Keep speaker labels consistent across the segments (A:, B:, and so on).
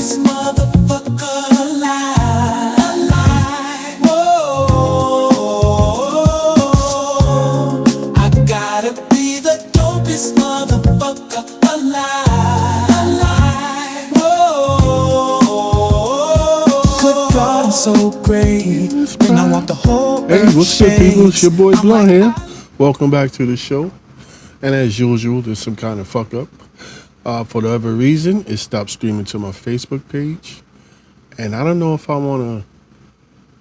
A: dopest motherfucker alive. Whoa, I gotta be the dopest motherfucker alive. Whoa, good God, I'm so great. And I want the whole
B: Hey,
A: earth
B: what's up, people? It's your boy
A: I'm
B: Blunt
A: like,
B: here. Welcome back to the show. And as usual, there's some kind of fuck up. For whatever reason, it stopped streaming to my Facebook page. And I don't know if I want to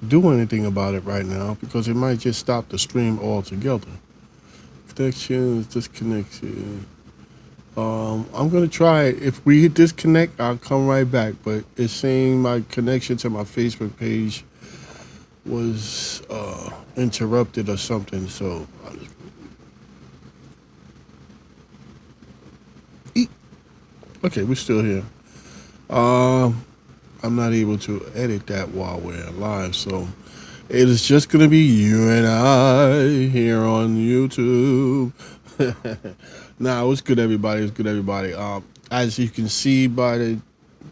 B: do anything about it right now because it might just stop the stream altogether. Connection is disconnected. I'm going to try it. If we disconnect, I'll come right back. But it's saying my connection to my Facebook page was interrupted or something. So okay, we're still here. I'm not able to edit that while we're live, so it is just gonna be you and I here on YouTube. Nah, what's good, everybody? It's good, everybody. As you can see by the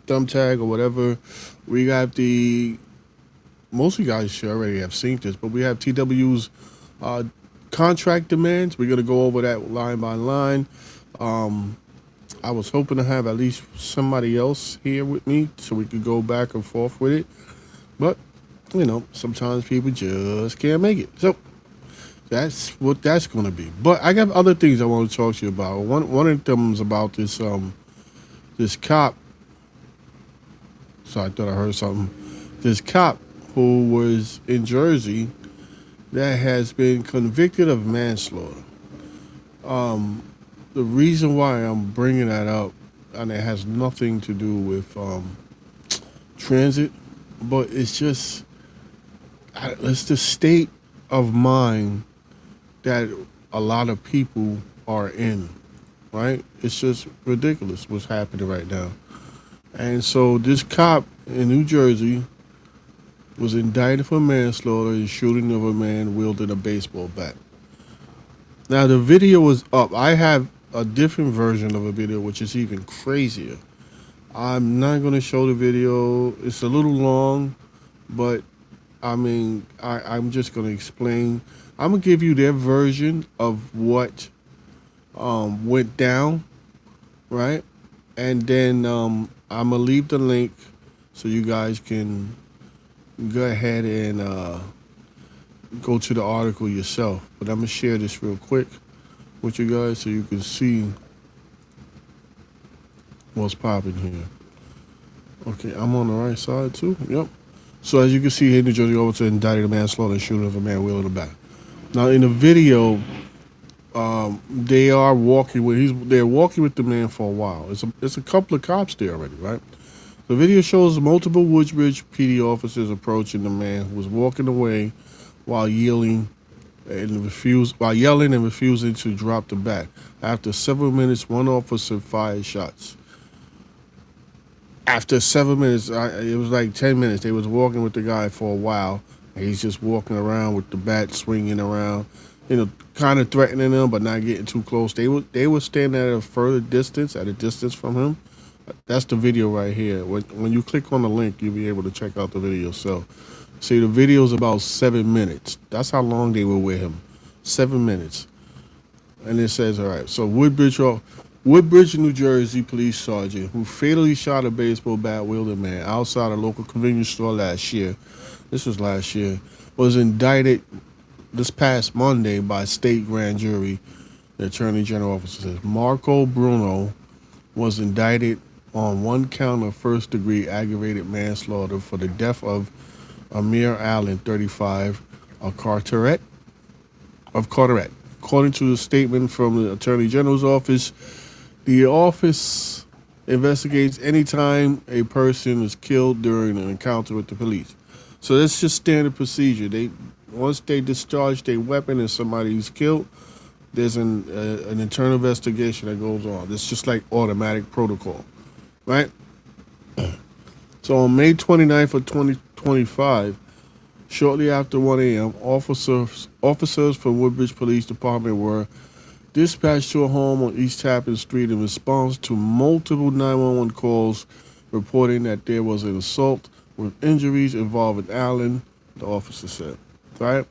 B: thumb tag or whatever, we got the. Most of you guys should already have seen this, but we have TWU's contract demands. We're gonna go over that line by line. I was hoping to have at least somebody else here with me so we could go back and forth with it. But, you know, sometimes people just can't make it. So that's what that's going to be. But I got other things I want to talk to you about. One of them is about this this cop. So I thought I heard something. This cop who was in Jersey that has been convicted of manslaughter. The reason why I'm bringing that up, and it has nothing to do with transit, but it's just it's the state of mind that a lot of people are in, right? It's just ridiculous what's happening right now. And so this cop in New Jersey was indicted for manslaughter and shooting of a man wielding a baseball bat. Now the video is up. I have a different version of a video which is even crazier. I'm not going to show the video. It's a little long, but I mean, I'm just going to explain. I'm going to give you their version of what went down, right? And then I'm going to leave the link so you guys can go ahead and go to the article yourself. But I'm going to share this real quick with you guys so you can see what's popping here. Okay, I'm on the right side too. Yep. So as you can see here, New Jersey officer indicted a manslaughter and shooting of a man wielding a bat. Now in the video, they're walking with the man for a while. It's a couple of cops there already, right? The video shows multiple Woodbridge PD officers approaching the man who was walking away while yelling and refusing to drop the bat. After several minutes, one officer fired shots. After 7 minutes, it was like 10 minutes. They was walking with the guy for a while. And he's just walking around with the bat swinging around, you know, kind of threatening them, but not getting too close. They were standing at a distance from him. That's the video right here. When you click on the link, you'll be able to check out the video yourself. See, the video is about 7 minutes. That's how long they were with him. 7 minutes. And it says, all right, so Woodbridge, New Jersey police sergeant who fatally shot a baseball bat wielding man outside a local convenience store last year, this was last year, was indicted this past Monday by state grand jury. The attorney general officer says Marco Bruno was indicted on one count of first-degree aggravated manslaughter for the death of Amir Allen, 35, of Carteret. According to the statement from the Attorney General's office, the office investigates any time a person is killed during an encounter with the police. So that's just standard procedure. Once they discharge their weapon and somebody's killed, there's an internal investigation that goes on. It's just like automatic protocol, right? So on May 29th of 2025, shortly after 1 a.m., officers from Woodbridge Police Department were dispatched to a home on East Tappan Street in response to multiple 911 calls reporting that there was an assault with injuries involving Allen, the officer said. Right?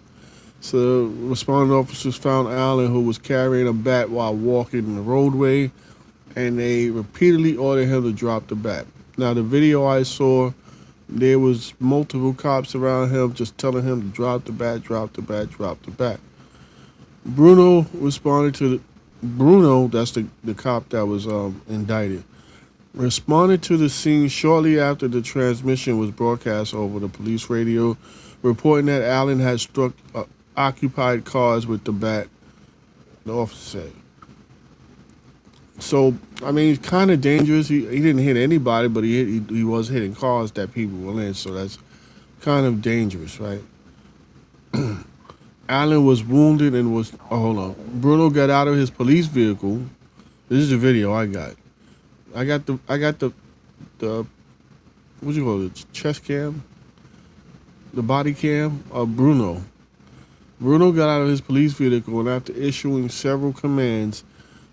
B: So responding officers found Allen, who was carrying a bat while walking in the roadway, and they repeatedly ordered him to drop the bat. Now, the video I saw, there was multiple cops around him just telling him to drop the bat, drop the bat, drop the bat. Bruno responded to Bruno, that's the cop that was indicted, responded to the scene shortly after the transmission was broadcast over the police radio, reporting that Allen had struck occupied cars with the bat, the officer said. So, I mean, it's kind of dangerous. He didn't hit anybody, but he was hitting cars that people were in, so that's kind of dangerous, right? Allen was wounded and was, oh, hold on. Bruno got out of his police vehicle. This is the video I got. I got the what you call it, chest cam? The body cam of Bruno. Bruno got out of his police vehicle and after issuing several commands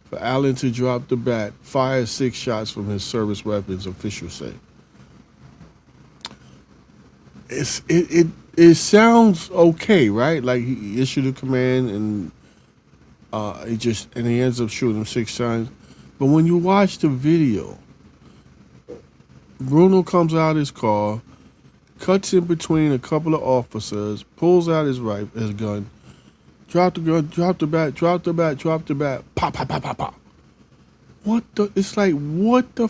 B: for Allen to drop the bat, fired 6 shots from his service weapons, officials say. It sounds okay, right? Like he issued a command and he ends up shooting him 6 times. But when you watch the video, Bruno comes out of his car, cuts in between a couple of officers, pulls out his gun, drop the gun, drop the bat, drop the bat, drop the bat, pop, pop, pop, pop, pop. It's like, what the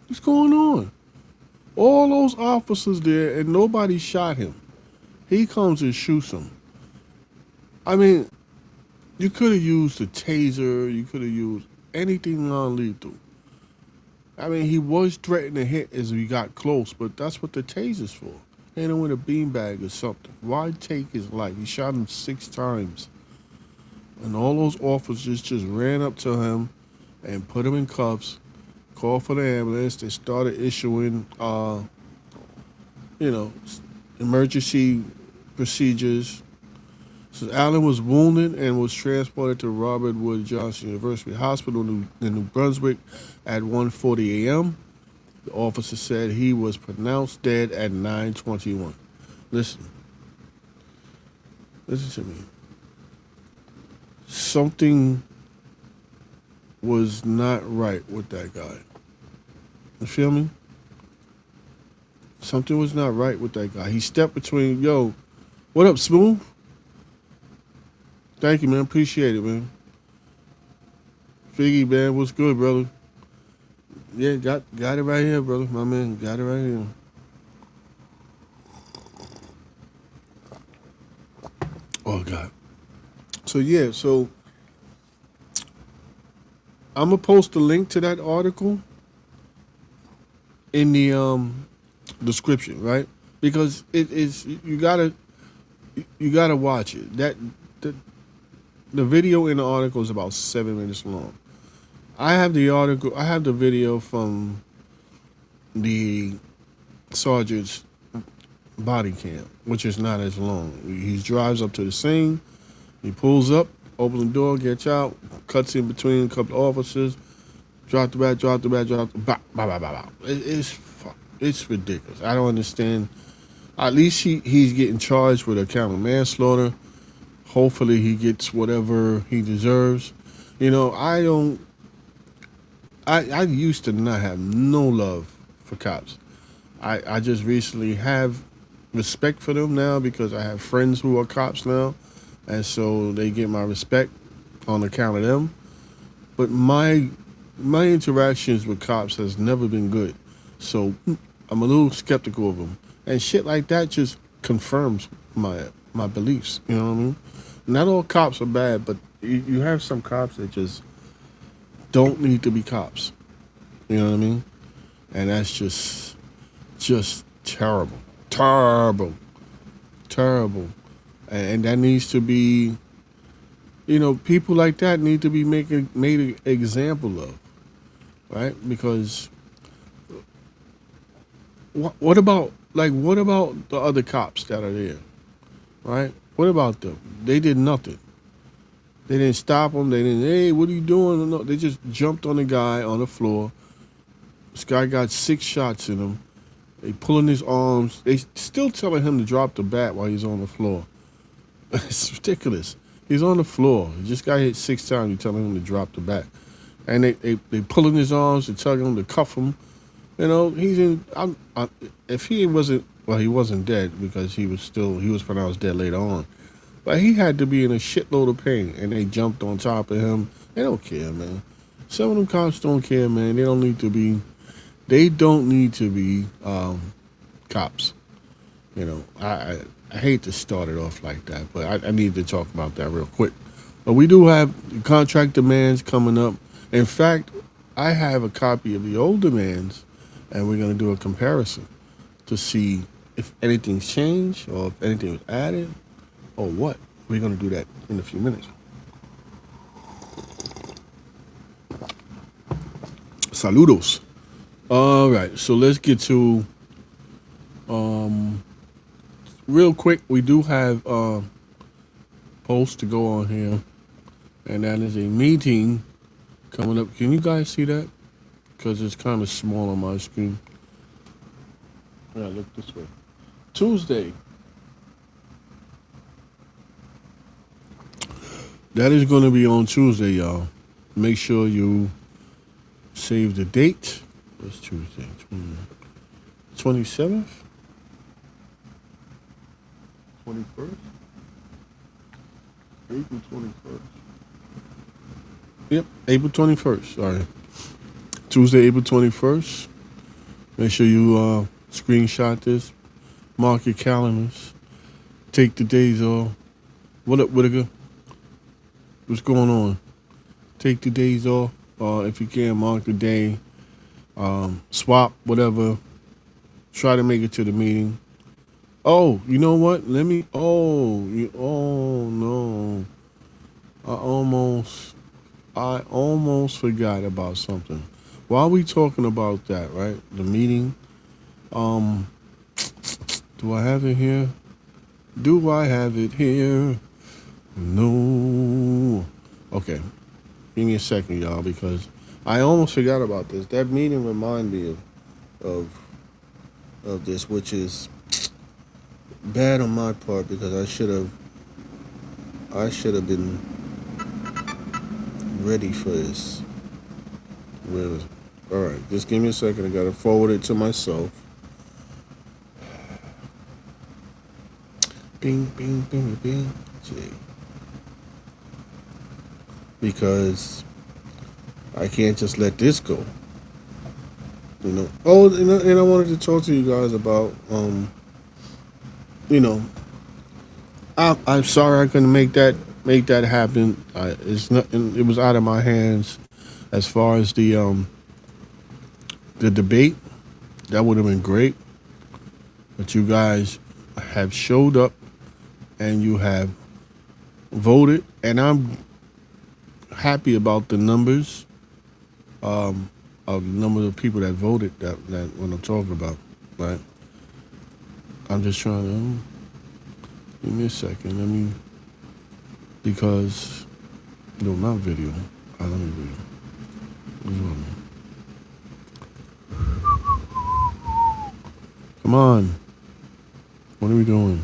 B: is going on? All those officers there and nobody shot him. He comes and shoots him. I mean, you could have used a taser, you could have used anything non-lethal. I mean, he was threatening to hit as we got close, but that's what the taser's for. Hit him with a beanbag or something. Why take his life? He shot him 6 times. And all those officers just ran up to him and put him in cuffs, called for the ambulance. They started issuing, emergency procedures. So Allen was wounded and was transported to Robert Wood Johnson University Hospital in New Brunswick at 1:40 a.m. The officer said he was pronounced dead at 9:21. Listen to me. Something was not right with that guy. You feel me? Something was not right with that guy. He stepped between, yo, what up, Smooth? Thank you, man. Appreciate it, man. Figgy, man, what's good, brother? Yeah, got it right here, brother. My man, got it right here. Oh, God. So I'm going to post a link to that article in the description, right? Because it is, you gotta watch it. The video in the article is about 7 minutes long. I have the video from the sergeant's body cam, which is not as long. He drives up to the scene, he pulls up, opens the door, gets out, cuts in between a couple of officers, drop the bat, drop the bat, drop the bat, bah, bah, bah, bah. It's ridiculous. I don't understand. At least he's getting charged with a count of manslaughter. Hopefully he gets whatever he deserves. You know, I used to not have no love for cops. I just recently have respect for them now because I have friends who are cops now, and so they get my respect on account of them. But my interactions with cops has never been good, so I'm a little skeptical of them. And shit like that just confirms my beliefs. You know what I mean? Not all cops are bad, but you have some cops that just don't need to be cops. You know what I mean? And that's just terrible. Terrible. And that needs to be, people like that need to be made an example of, right? Because what about the other cops that are there, right? What about them? They did nothing. They didn't stop him. They didn't, hey, what are you doing? No, they just jumped on the guy on the floor, This guy got 6 shots in him. They pulling his arms. They still telling him to drop the bat while he's on the floor. It's ridiculous. He's on the floor. He just got hit 6 times. You're telling him to drop the bat. And they pulling his arms. They're telling him to cuff him. You know, he's in. If he wasn't, well, he wasn't dead because he was pronounced dead later on. But he had to be in a shitload of pain, and they jumped on top of him. They don't care, man. Some of them cops don't care, man. They don't need to be. They don't need to be cops. You know, I hate to start it off like that, but I need to talk about that real quick. But we do have contract demands coming up. In fact, I have a copy of the old demands, and we're going to do a comparison to see if anything's changed or if anything was added or what. We're going to do that in a few minutes. Saludos. All right, so let's get to real quick. We do have posts to go on here, and that is a meeting coming up. Can you guys see that? Because it's kind of small on my screen. Yeah, look this way. Tuesday. That is going to be on Tuesday, y'all. Make sure you save the date. What's Tuesday? 27th? 21st? April 21st. Yep, April 21st. Sorry. Tuesday, April 21st. Make sure you screenshot this. Mark your calendars. Take the days off. What up, Whittaker? What's going on? Take the days off. If you can, mark the day. Swap, whatever. Try to make it to the meeting. Oh, you know what? Oh no. I almost forgot about something. While we talking about that, right? The meeting. Do I have it here? Do I have it here? No. Okay. Give me a second, y'all, because I almost forgot about this. That meeting reminded me of this, which is bad on my part because I should have been ready for this. Where is it? All right, just give me a second. I gotta forward it to myself. Bing, bing, bing, bing, J. Because I can't just let this go. You know. Oh, and I wanted to talk to you guys about, you know, I'm sorry I couldn't make that happen. It's not. It was out of my hands. As far as the debate, that would have been great. But you guys have showed up and you have voted, and I'm happy about the numbers of the number of people that voted. That what I'm talking about, right? I'm just trying to give me a second. Let me, because no, not video. Let me video. Come on. What are we doing?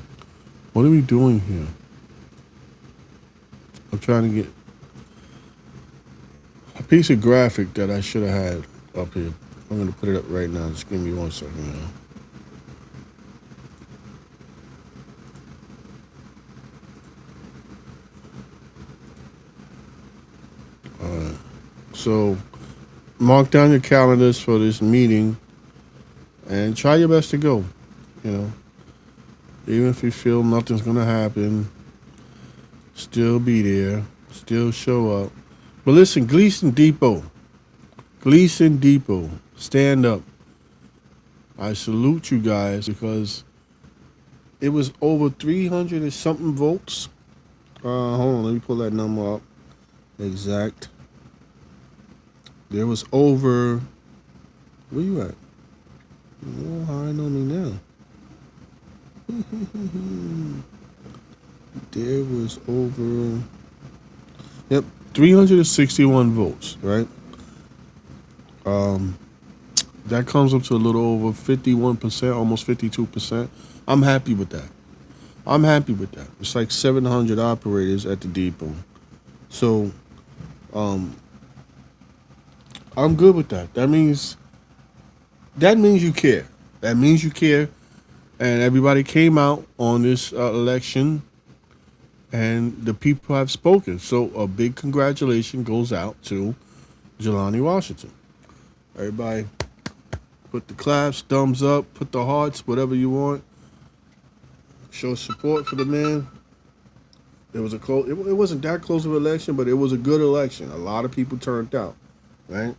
B: What are we doing here? I'm trying to get a piece of graphic that I should have had up here. I'm going to put it up right now. Just give me 1 second, y'all. All right. So, mark down your calendars for this meeting and try your best to go, you know. Even if you feel nothing's going to happen, still be there, still show up. But listen, Gleason Depot, stand up. I salute you guys because it was over 300 and something votes. Hold on, let me pull that number up. Exact. There was over, where you at? Oh, how I know me now. There was over, 361 votes, right? That comes up to a little over 51%, almost 52%. I'm happy with that. I'm happy with that. It's like 700 operators at the depot. So I'm good with that. That means you care. That means you care. And everybody came out on this election, and the people have spoken. So a big congratulation goes out to Jelani Washington. Everybody, put the claps, thumbs up, put the hearts, whatever you want. Show support for the man. It was a close. It wasn't that close of an election, but it was a good election. A lot of people turned out, right?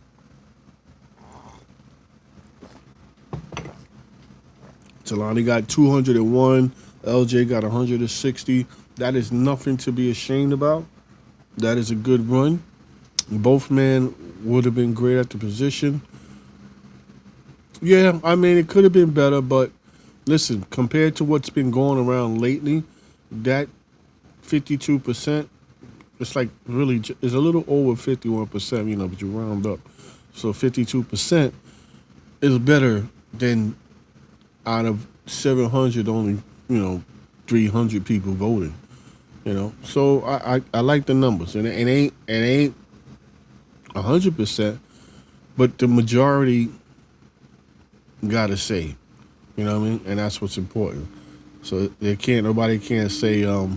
B: Jelani got 201. LJ got 160. That is nothing to be ashamed about. That is a good run. Both men would have been great at the position. Yeah, I mean, it could have been better, but listen, compared to what's been going around lately, that 52%, it's like really, it's a little over 51%, but you round up. So 52% is better than out of 700, only, 300 people voted. So I like the numbers, and it ain't 100%, but the majority got to say, you know what I mean, and that's what's important. So nobody can't say, oh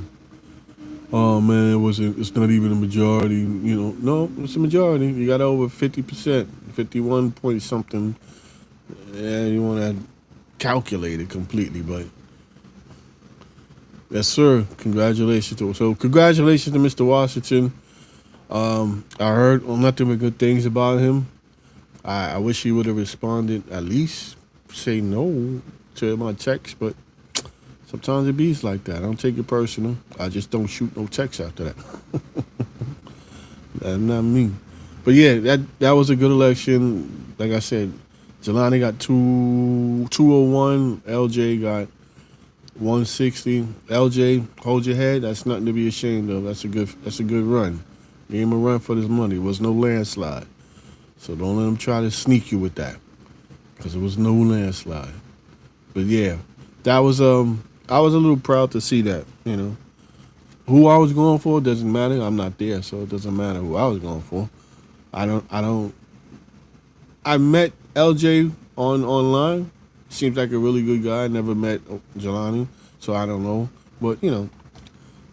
B: man, it's not even a majority, no, it's a majority. You got over 50%, 51 point something, and you want to calculate it completely, but yes, sir. Congratulations to Mr. Washington. I heard nothing but good things about him. I wish he would have responded, at least say no to my text, but sometimes it bees like that. I don't take it personal. I just don't shoot no text after that. That's not me. But yeah, that was a good election. Like I said, Jelani got 201. LJ got 160. LJ, hold your head. That's nothing to be ashamed of. That's a good run. Gave him a run for his money. It was no landslide. So don't let them try to sneak you with that, because it was no landslide. But yeah, that was I was a little proud to see that. Who I was going for doesn't matter. I'm not there, so it doesn't matter who I was going for. I don't. I met LJ online. Seems like a really good guy. Never met Jelani, so I don't know. But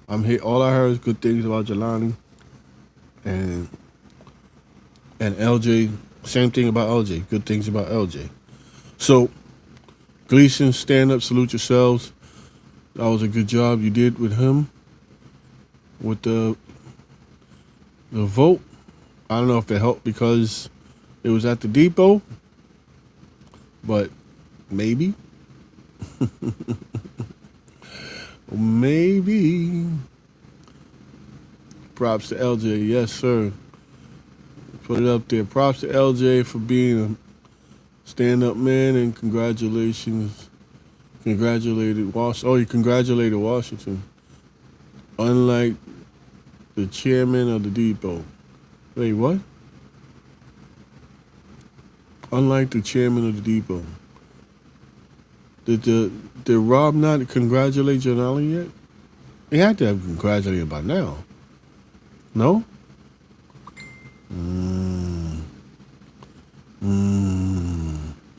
B: I'm here. All I heard is good things about Jelani, and LJ. Same thing about LJ. Good things about LJ. So Gleason, stand up, salute yourselves. That was a good job you did with him, with the vote. I don't know if it helped because it was at the depot, but maybe. Maybe. Props to LJ. Yes, sir. Put it up there. Props to LJ for being a stand-up man, and congratulations. He congratulated Washington. Unlike the chairman of the depot. Wait, what? Unlike the chairman of the depot. Did Rob not congratulate Janali yet? He had to have congratulated by now. No?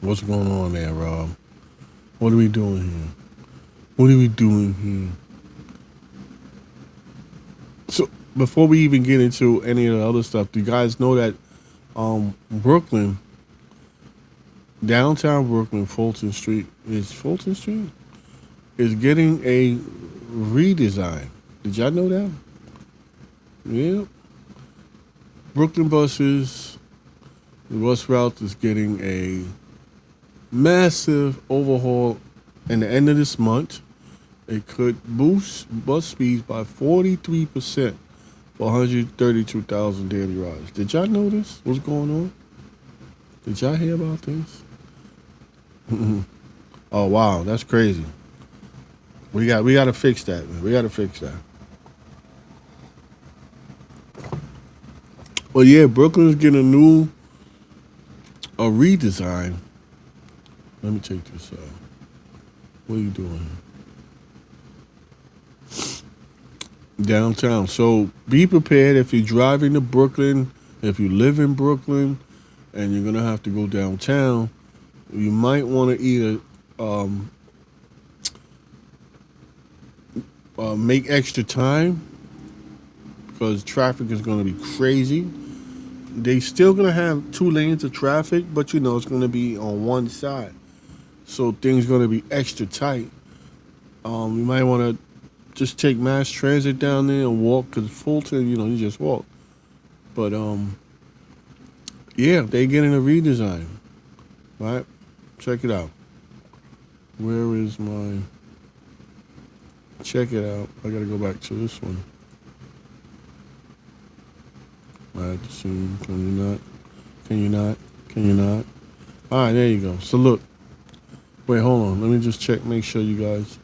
B: What's going on there, Rob? What are we doing here? So before we even get into any of the other stuff, do you guys know that Brooklyn, downtown Brooklyn, Fulton Street is getting a redesign. Did y'all know that? Yeah. Bklyn Buses, the bus route is getting a massive overhaul in the end of this month. It could boost bus speeds by 43% for 132,000 daily rides. Did y'all know this? What's going on? Did y'all hear about this? Oh wow, that's crazy. We got to fix that, man. We got to fix that. Well, yeah, Brooklyn's getting a redesign. Let me take this out. What are you doing? Downtown. So be prepared if you're driving to Brooklyn, if you live in Brooklyn, and you're gonna have to go downtown. You might want to either make extra time because traffic is going to be crazy. They still gonna have two lanes of traffic, but you know it's gonna be on one side, so things gonna be extra tight. You might want to just take mass transit down there and walk because Fulton, you know, you just walk. But yeah, they getting a redesign, right? Check it out. Where is my? Check it out. I gotta go back to this one. I have to see. Can you not? Can you not? Can you not? All right, there you go. So look. Wait, hold on. Let me just check. Make sure you guys.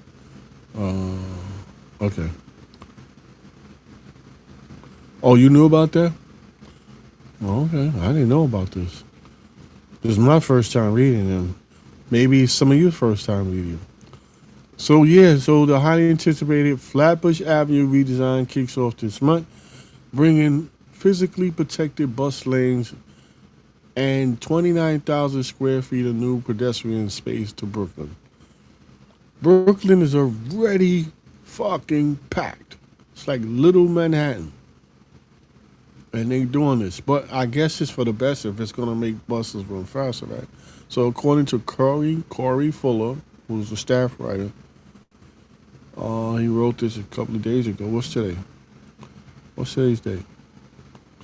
B: Okay. Oh, you knew about that? Oh, okay. I didn't know about this. This is my first time reading them. Maybe some of your first time reading. So yeah, so the highly anticipated Flatbush Avenue redesign kicks off this month, bringing physically protected bus lanes and 29,000 square feet of new pedestrian space to Brooklyn. Brooklyn is already fucking packed. It's like little Manhattan. And they doing this. But I guess it's for the best if it's going to make buses run faster, right? So according to Corey Fuller, who's the staff writer, he wrote this a couple of days ago. What's today? What's today's date?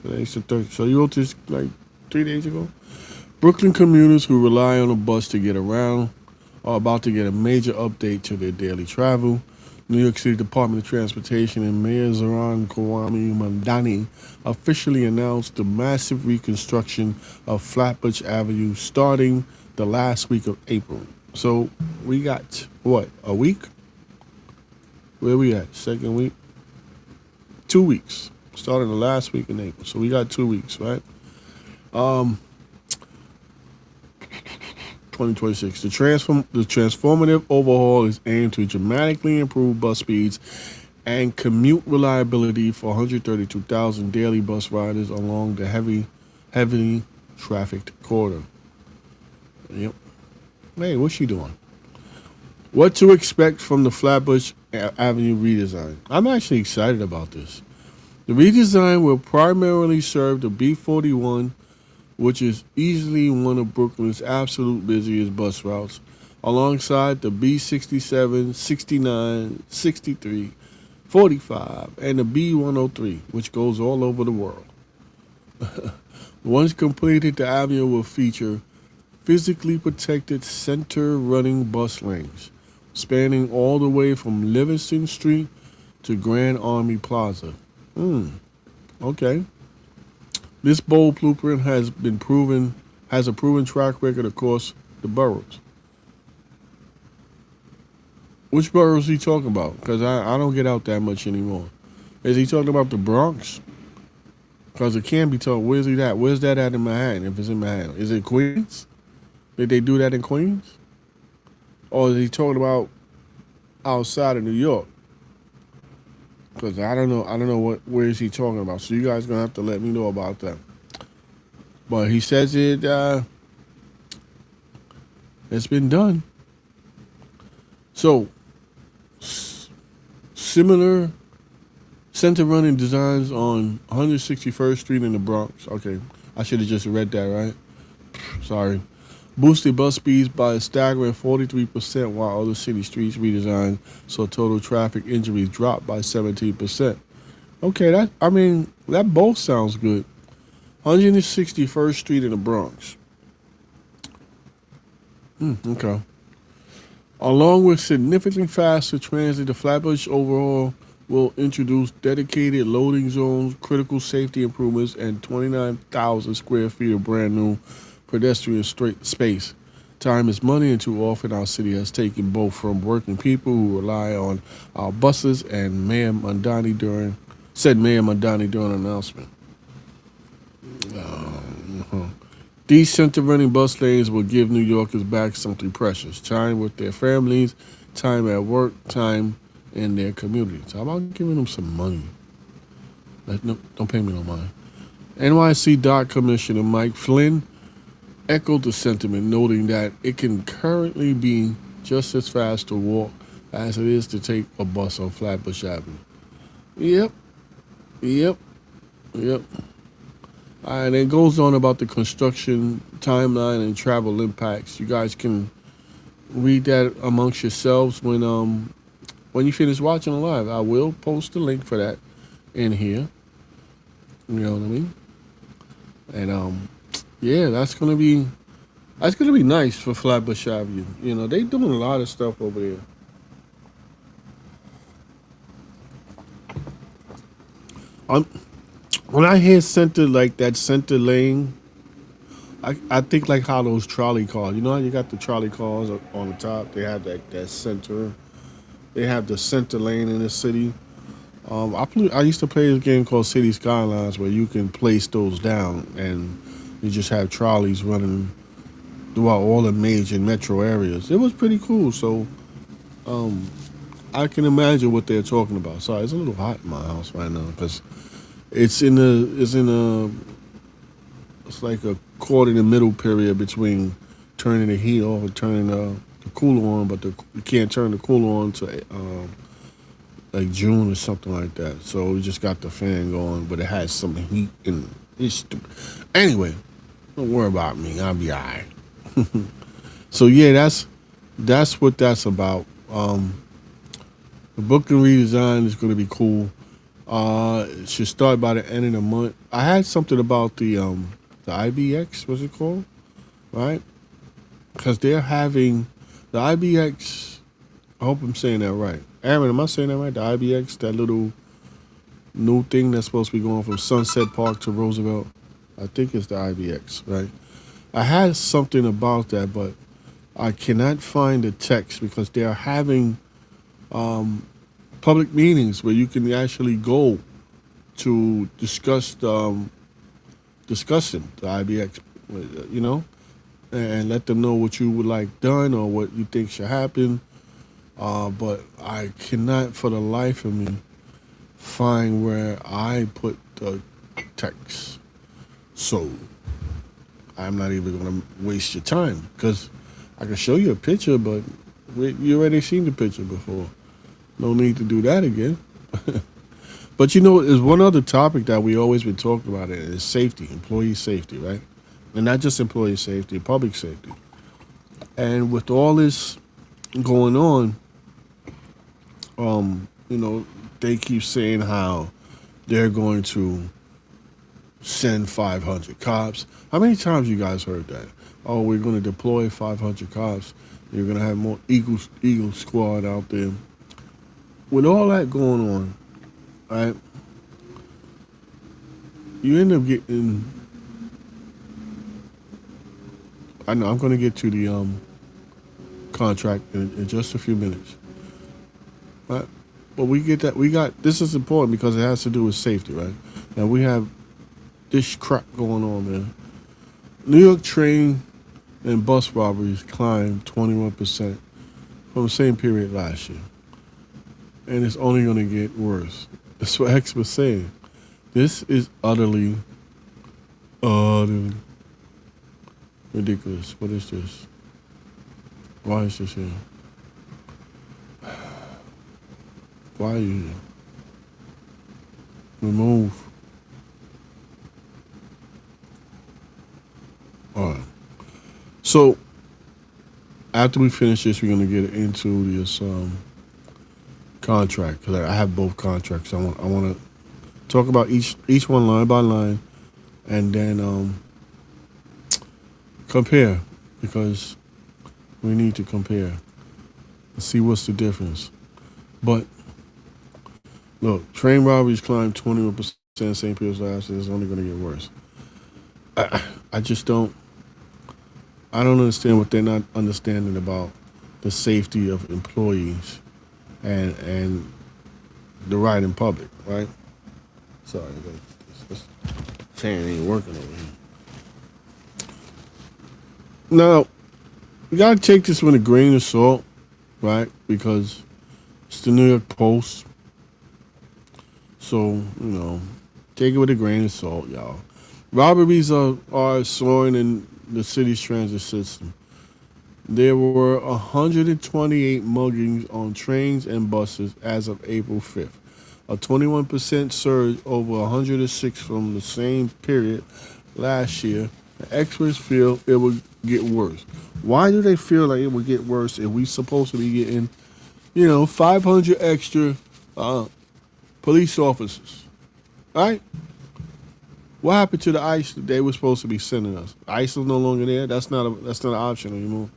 B: Today's the 30th. So he wrote this like 3 days ago. Brooklyn commuters who rely on a bus to get around are about to get a major update to their daily travel. New York City Department of Transportation and Mayor Zohran Kwame Mamdani officially announced the massive reconstruction of Flatbush Avenue starting the last week of April. So we got, what, a week? Where we at? Second week? 2 weeks. Starting the last week in April. So we got 2 weeks, right? 2026. The transformative overhaul is aimed to dramatically improve bus speeds and commute reliability for 132,000 daily bus riders along the heavily trafficked corridor. Yep. Hey, what's she doing? What to expect from the Flatbush Avenue redesign? I'm actually excited about this. The redesign will primarily serve the B41, which is easily one of Brooklyn's absolute busiest bus routes, alongside the B67, 69, 63, 45, and the B103, which goes all over the world. Once completed, the avenue will feature physically protected center-running bus lanes, spanning all the way from Livingston Street to Grand Army Plaza. Okay. This bold blueprint has a proven track record across the boroughs. Which boroughs is he talking about? Because I don't get out that much anymore. Is he talking about the Bronx? Because it can be told. Where's he at? Where's that at in Manhattan? If it's in Manhattan, is it Queens? Did they do that in Queens? Or is he talking about outside of New York? Because I don't know where is he talking about. So you guys gonna have to let me know about that. But he says it's been done. So similar center running designs on 161st Street in the Bronx. Okay, I should have just read that, right? Sorry. Boosted bus speeds by a staggering 43%, while other city streets redesigned, so total traffic injuries dropped by 17%. Okay, that both sounds good. 161st Street in the Bronx. Okay. Along with significantly faster transit, the Flatbush overall will introduce dedicated loading zones, critical safety improvements, and 29,000 square feet of brand new pedestrian space. Time is money, and too often our city has taken both from working people who rely on our buses and Mayor Mamdani during the announcement. These center-running bus lanes will give New Yorkers back something precious: time with their families, time at work, time in their communities. How about giving them some money? No, don't pay me no mind. NYC Dock Commissioner Mike Flynn echoed the sentiment, noting that it can currently be just as fast to walk as it is to take a bus on Flatbush Avenue. Yep, yep, yep. And it goes on about the construction timeline and travel impacts. You guys can read that amongst yourselves when you finish watching live. I will post a link for that in here. You know what I mean? And yeah, that's gonna be nice for Flatbush Avenue. You know, they doing a lot of stuff over there. Um, when I hear center, like that center lane, I think like how those trolley cars. You know how you got the trolley cars on the top. They have that center. They have the center lane in the city. I used to play this game called City Skylines where you can place those down and you just have trolleys running throughout all the major metro areas. It was pretty cool. So I can imagine what they're talking about. Sorry, it's a little hot in my house right now because it's like a caught in the middle period between turning the heat off and turning the cooler on, but you can't turn the cooler on to like June or something like that. So we just got the fan going, but it has some heat and it's anyway. Don't worry about me. I'll be alright. So yeah, that's what that's about. The Bklyn redesign is going to be cool. It should start by the end of the month. I had something about the IBX. What's it called? Right? Because they're having the IBX. I hope I'm saying that right. Aaron, am I saying that right? The IBX, that little new thing that's supposed to be going from Sunset Park to Roosevelt. I think it's the IBX, right? I had something about that, but I cannot find the text because they are having public meetings where you can actually go to discussing the IBX, you know, and let them know what you would like done or what you think should happen. But I cannot for the life of me find where I put the text. So I'm not even going to waste your time because I can show you a picture, but you already seen the picture before. No need to do that again. But you know, there's one other topic that we always been talking about, and it's safety, employee safety, right? And not just employee safety, public safety. And with all this going on, you know, they keep saying how they're going to send 500 cops. How many times you guys heard that? Oh, we're going to deploy 500 cops. You're going to have more Eagle Squad out there. With all that going on, right, you end up getting, I know I'm going to get to the contract in just a few minutes. Right? But this is important because it has to do with safety, right? Now we have this crap going on, man. New York train and bus robberies climbed 21% from the same period last year. And it's only going to get worse. That's what X was saying. This is utterly ridiculous. What is this? Why is this here? Why are you here? Remove. All right. So after we finish this, we're going to get into this contract because I have both contracts. I want to talk about each one line by line, and then compare because we need to compare and see what's the difference. But look, train robberies climbed 21% same period last year. It's only going to get worse. I just don't. I don't understand what they're not understanding about the safety of employees and the ride in public, right? Sorry, this fan ain't working over here. Now, you gotta take this with a grain of salt, right? Because it's the New York Post. So, take it with a grain of salt, y'all. Robberies are soaring in the city's transit system. There were 128 muggings on trains and buses as of April 5th, a 21% surge over 106 from the same period last year. The experts feel it will get worse. Why do they feel like it will get worse if we supposed to be getting, 500 extra uh, police officers, right? What happened to the ICE that they were supposed to be sending us? ICE is no longer there. That's not an option anymore.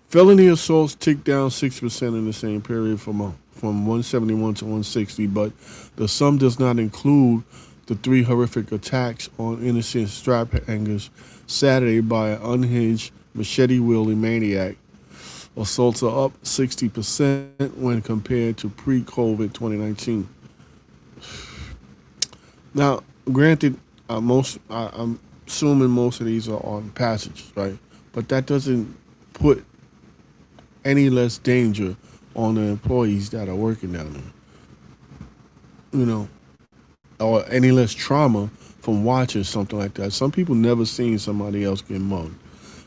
B: Felony assaults ticked down 6% in the same period from 171 to 160, but the sum does not include the three horrific attacks on innocent strap hangers Saturday by an unhinged machete-wielding maniac. Assaults are up 60% when compared to pre-COVID 2019. Now, granted, I'm assuming most of these are on passages, right? But that doesn't put any less danger on the employees that are working down there, or any less trauma from watching something like that. Some people never seen somebody else get mugged.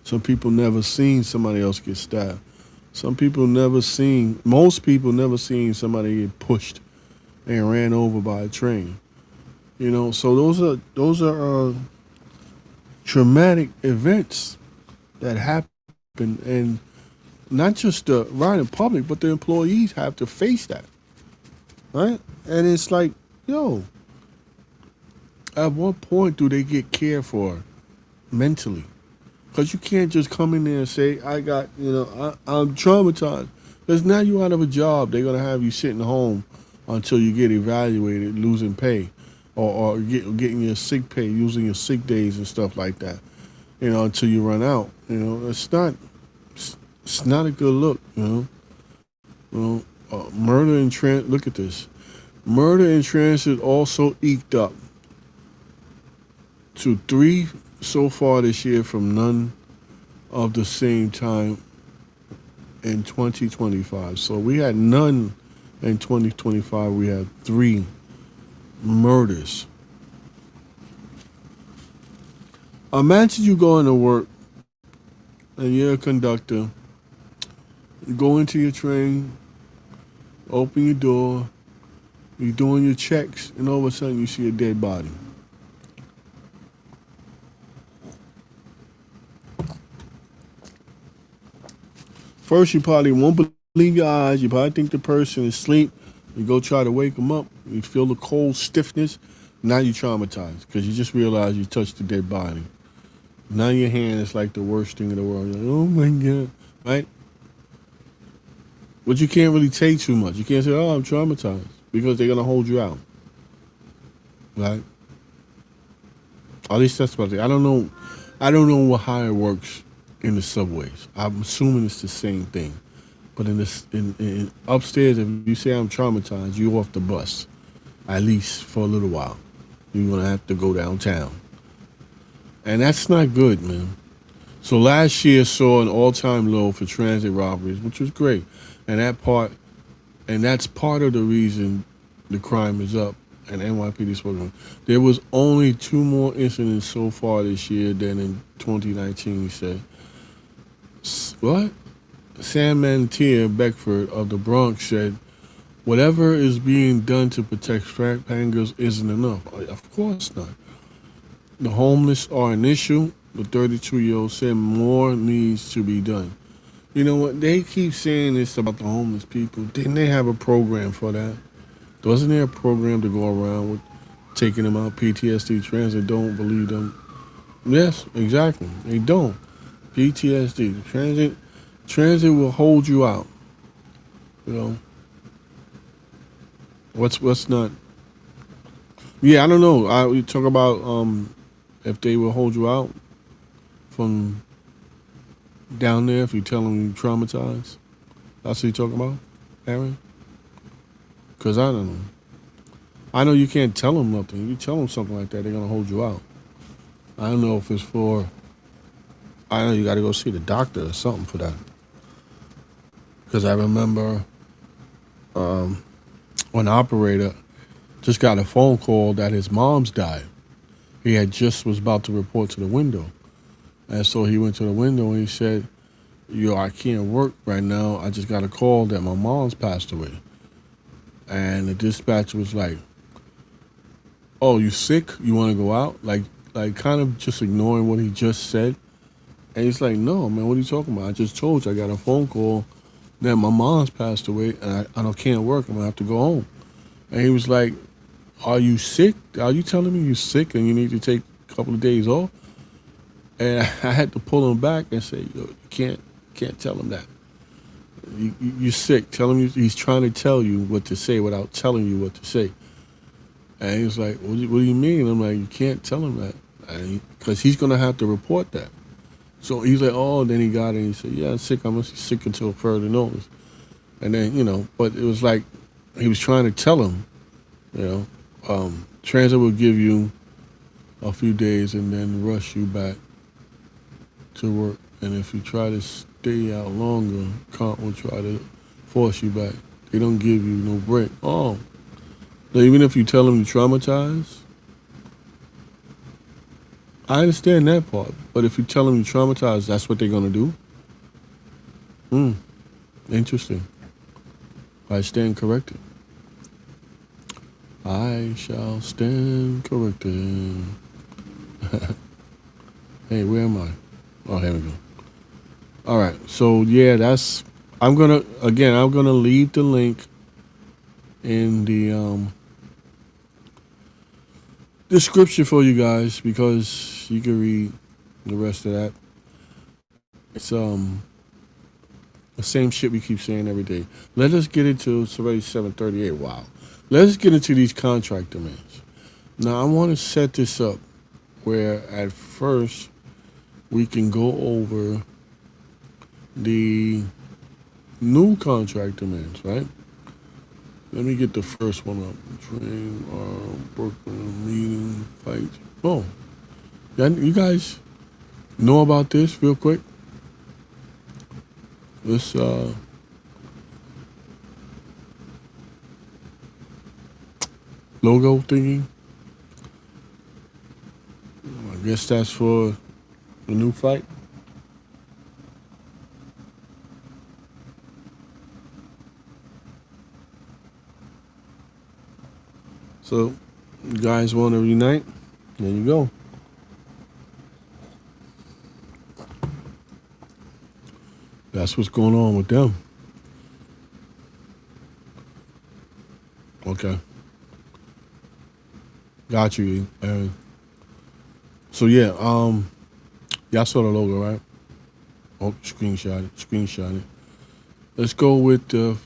B: Some people never seen somebody else get stabbed. Most people never seen somebody get pushed and ran over by a train. So those are traumatic events that happen, and not just the riding public, but the employees have to face that, right? And it's like, yo, at what point do they get cared for mentally? Because you can't just come in there and say, I'm traumatized. Because now you're out of a job. They're going to have you sitting home until you get evaluated, losing pay, or getting your sick pay, using your sick days and stuff like that, until you run out. It's not a good look, Murder in transit. Look at this. Murder in transit also eked up to 3 so far this year from none of the same time in 2025. So we had none in 2025. We had 3 murders. Imagine you going to work and you're a conductor. You go into your train, open your door, you're doing your checks, and all of a sudden you see a dead body. First, you probably won't believe your eyes. You probably think the person is asleep. You go try to wake them up. You feel the cold stiffness. Now you're traumatized because you just realize you touched the dead body. Now your hand is like the worst thing in the world. You're like, oh my God, right? But you can't really take too much. You can't say, oh, I'm traumatized, because they're going to hold you out, right? At least that's what I don't know. I don't know how it works in the subways. I'm assuming it's the same thing. But in upstairs, if you say I'm traumatized, you're off the bus, at least for a little while. You're going to have to go downtown. And that's not good, man. So last year saw an all-time low for transit robberies, which was great. And that's part of the reason the crime is up. And NYPD spoke. There was only 2 more incidents so far this year than in 2019, he said. What? Sam Mantier Beckford of the Bronx said, whatever is being done to protect strap hangers isn't enough. Of course not. The homeless are an issue. The 32-year-old said more needs to be done. You know what? They keep saying this about the homeless people. Didn't they have a program for that? Wasn't there a program to go around with taking them out? PTSD transit don't believe them. Yes, exactly. They don't. PTSD transit will hold you out. What's not? Yeah, I don't know. We talk about if they will hold you out from down there if you tell them you're traumatized. That's what you're talking about, Aaron? Because I don't know. I know you can't tell them nothing. You tell them something like that, they're going to hold you out. I don't know if it's for I know you got to go see the doctor or something for that. Because I remember an operator just got a phone call that his mom's died. He had just was about to report to the window. And so he went to the window and he said, yo, I can't work right now. I just got a call that my mom's passed away. And the dispatcher was like, oh, you sick? You want to go out? Like kind of just ignoring what he just said. And he's like, no, man, what are you talking about? I just told you I got a phone call that my mom's passed away and I can't work. I'm going to have to go home. And he was like, are you sick? Are you telling me you're sick and you need to take a couple of days off? And I had to pull him back and say, yo, you can't tell him that. You're sick. Tell him he's trying to tell you what to say without telling you what to say. And he was like, what do you mean? I'm like, you can't tell him that. Because he's going to have to report that. So he's like, oh, then he got it. And he said, yeah, I'm sick. I'm sick until further notice. And then, but it was like he was trying to tell him, transit will give you a few days and then rush you back to work. And if you try to stay out longer, comp will try to force you back. They don't give you no break. Oh, now even if you tell them you're traumatized, I understand that part. But if you tell them you're traumatized, that's what they're going to do? Interesting. I stand corrected. I shall stand corrected. Hey, where am I? Oh, here we go. All right. So, yeah, I'm going to leave the link in the description for you guys because you can read the rest of that. It's the same shit we keep saying every day. Let us get into, it's already 7:38. Wow. Let's get into these contract demands. Now, I want to set this up where at first we can go over the new contract demands, right? Let me get the first one up. Train, Brooklyn, meeting, fight. Oh, you guys know about this real quick? This logo thingy. I guess that's for the new fight. So, you guys want to reunite? There you go. That's what's going on with them. Okay. Got you, Aaron. So yeah, y'all saw the logo, right? Oh, screenshot it. Let's go with the.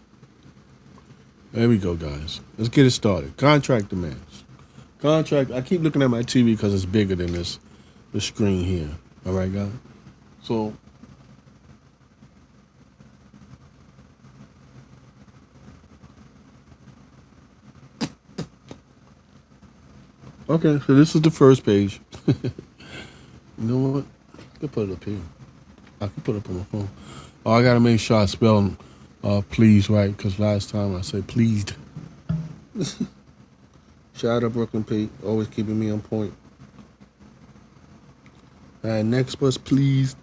B: There we go, guys. Let's get it started. Contract demands. I keep looking at my TV because it's bigger than the screen here. All right, guys. So. Okay, so this is the first page. You know what? I can put it up here. I can put it up on my phone. Oh, I gotta make sure I spell please right, because last time I said pleased. Shout out Brooklyn Pete, always keeping me on point. Next bus, pleased.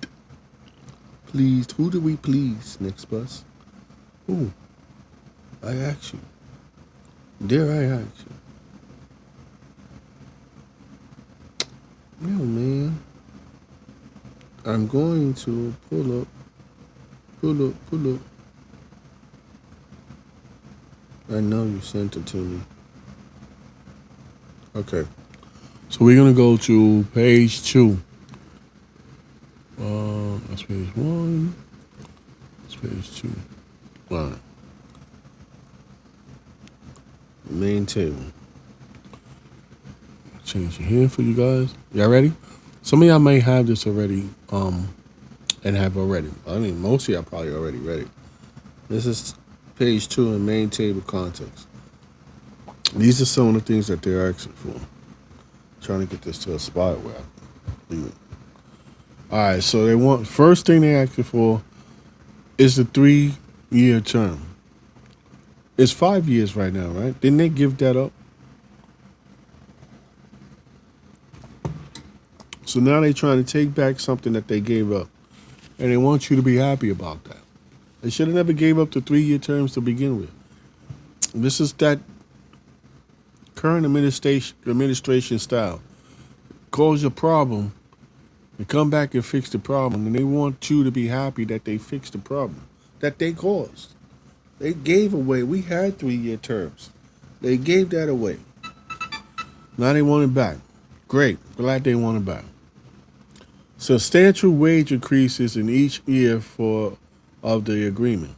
B: Pleased. Who did we please? Next bus. Who? I asked you. Dare I ask you? No, man. I'm going to pull up. I know you sent it to me. Okay. So we're going to go to page 2. That's page 1. That's page 2. All right. Main table. Change it here for you guys. Y'all ready? Some of y'all may have this already, and have already. I mean, most of y'all probably already read it. This is page 2 in main table context. These are some of the things that they're asking for. I'm trying to get this to a spot where I leave it. All right, so they want first thing they ask you for is the 3-year term. It's 5 years right now, right? Didn't they give that up? So now they're trying to take back something that they gave up, and they want you to be happy about that. They should have never gave up the 3-year terms to begin with. This is that current administration style. Cause a problem, and come back and fix the problem, and they want you to be happy that they fixed the problem that they caused. They gave away. We had 3-year terms. They gave that away. Now they want it back. Great. Glad they want it back. Substantial wage increases in each year for of the agreement.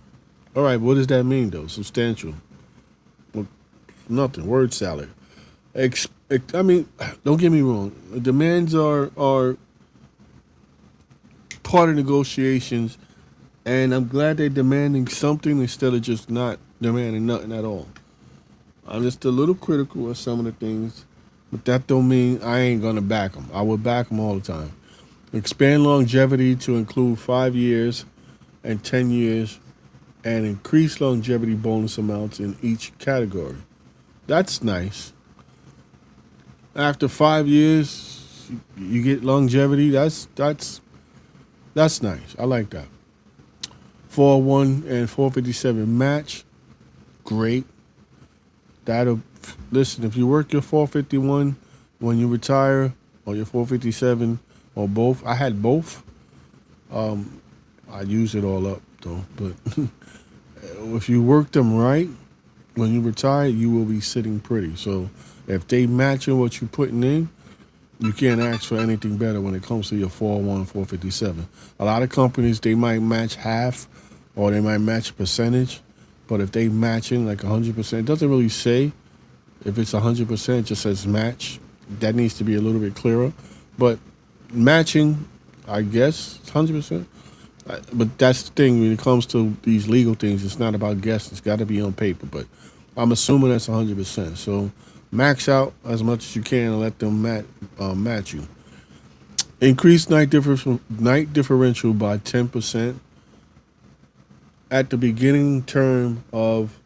B: All right, what does that mean though? Substantial. Well, nothing. Word salad. I mean, don't get me wrong. The demands are part of negotiations, and I'm glad they're demanding something instead of just not demanding nothing at all. I'm just a little critical of some of the things, but that don't mean I ain't gonna back them. I will back them all the time. Expand longevity to include 5 years and 10 years, and increase longevity bonus amounts in each category. That's nice. After 5 years, you get longevity. That's nice. I like that. 401 and 457 match. Great. That'll listen. If you work your 451 when you retire, or your 457, or both. I had both. I use it all up though. But if you work them right, when you retire, you will be sitting pretty. So if they matching what you're putting in, you can't ask for anything better when it comes to your 401, 457. A lot of companies, they might match half or they might match a percentage. But if they matching like 100%, it doesn't really say if it's 100%, it just says match. That needs to be a little bit clearer. But matching, I guess, 100%. But that's the thing when it comes to these legal things. It's not about guessing. It's got to be on paper. But I'm assuming that's 100%. So max out as much as you can and let them match you. Increase night differential by 10% at the beginning term of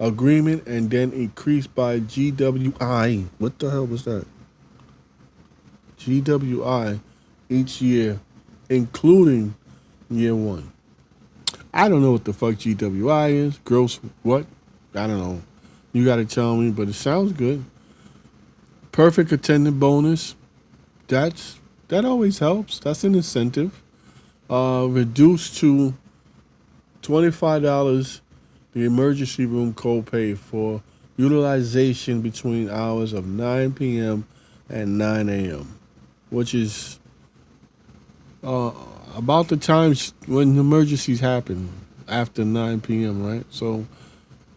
B: agreement, and then increase by GWI. What the hell was that? GWI each year, including year one. I don't know what the fuck GWI is. Gross what? I don't know. You got to tell me, but it sounds good. Perfect attendant bonus. That always helps. That's an incentive. Reduced to $25 the emergency room copay for utilization between hours of 9 p.m. and 9 a.m., which is about the times when emergencies happen after 9 p.m., right? So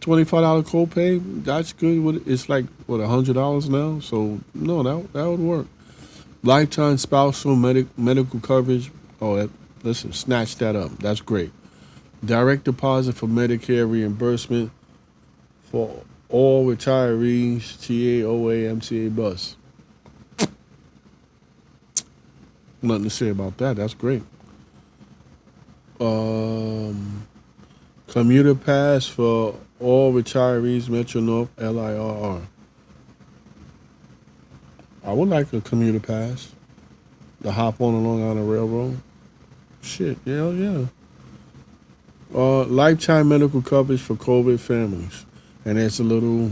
B: $25 copay, that's good. It's like, what, $100 now? So, no, that would work. Lifetime spousal medical coverage. Oh, listen, snatch that up. That's great. Direct deposit for Medicare reimbursement for all retirees, TA, OA, MTA bus. Nothing to say about that. That's great. Commuter pass for all retirees, Metro North, LIRR. I would like a commuter pass to hop on along on the railroad. Shit, yeah. Lifetime medical coverage for COVID families, and there's a little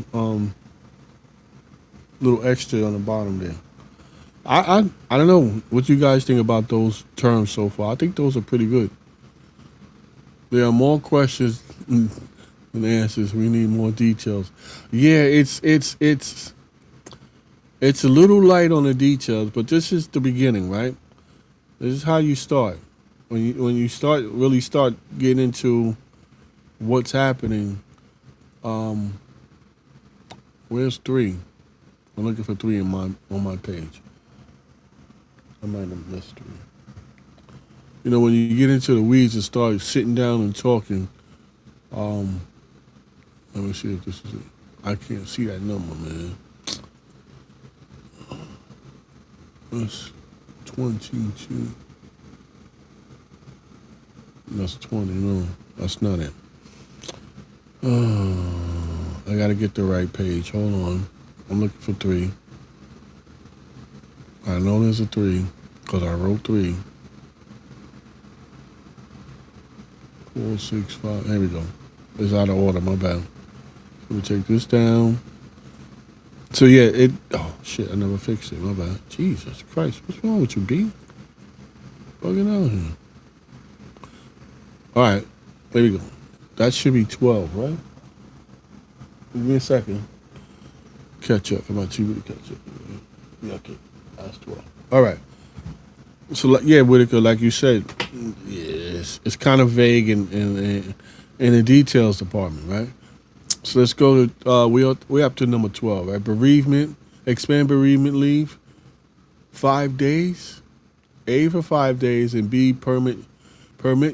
B: extra on the bottom there. I don't know what you guys think about those terms so far. I think those are pretty good. There are more questions than answers. We need more details. Yeah, it's a little light on the details, but this is the beginning, right? This is how you start. When you start getting into what's happening. Where's 3? I'm looking for 3 on my page. I might have missed 3. You know, when you get into the weeds and start sitting down and talking, let me see if this is it. I can't see that number, man. It's 22. That's 20. No, that's not it. I gotta get the right page. Hold on. I'm looking for 3. I know there's a 3 because I wrote 3. 4, 6, 5. There we go. It's out of order. My bad. Let me take this down. So yeah, it. Oh shit! I never fixed it. My bad. Jesus Christ! What's wrong with you, B? Bugging out here. All right, there we go. That should be 12, right? Give me a second. Catch up for my TV to catch up. Yeah, okay. That's 12. All right. So yeah, Whitaker, like you said, yes, it's kind of vague in the details department, right? So let's go to we up to number 12, right? Bereavement, expand bereavement leave, 5 days, A for 5 days, and B permit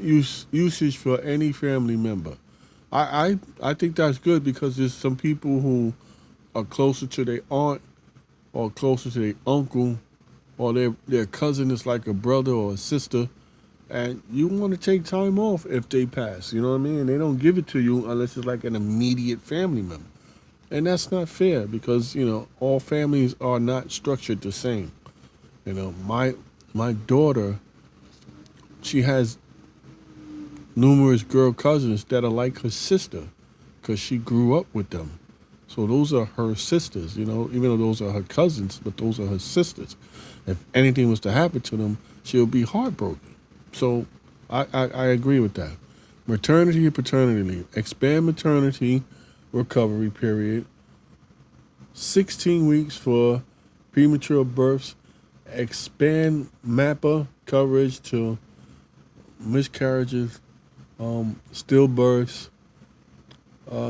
B: usage for any family member. I think that's good because there's some people who are closer to their aunt or closer to their uncle or their cousin is like a brother or a sister, and you want to take time off if they pass. You know what I mean? They don't give it to you unless it's like an immediate family member, and that's not fair because all families are not structured the same. My daughter, she has numerous girl cousins that are like her sister because she grew up with them. So those are her sisters, even though those are her cousins, but those are her sisters. If anything was to happen to them, she'll be heartbroken. So I agree with that. Maternity and paternity leave. Expand maternity recovery period. 16 weeks for premature births. Expand MAPA coverage to miscarriages, stillbirths.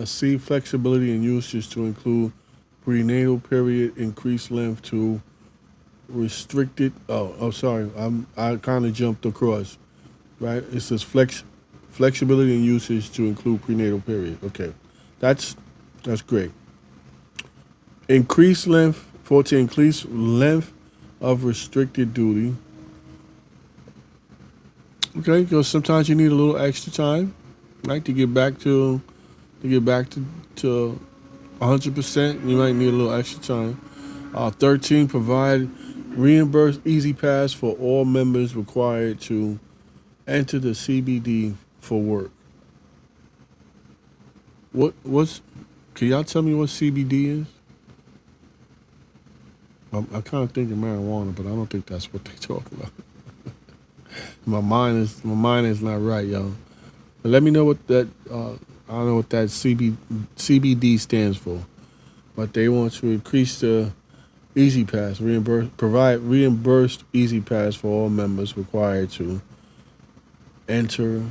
B: See flexibility and usage to include prenatal period, increased length to restricted. Oh, sorry, I kind of jumped across. Right, it says flexibility and usage to include prenatal period. Okay, that's great. Increased length, 14. Increased length of restricted duty. Okay, because sometimes you need a little extra time, right, to get back to 100%. You might need a little extra time. 13. Provide reimbursed Easy Pass for all members required to enter the CBD for work. What's? Can y'all tell me what CBD is? I'm kind of thinking marijuana, but I don't think that's what they talk about. My mind is not right, y'all. But let me know what that. I don't know what that CBD stands for, but they want to increase the Easy Pass, provide reimbursed Easy Pass for all members required to enter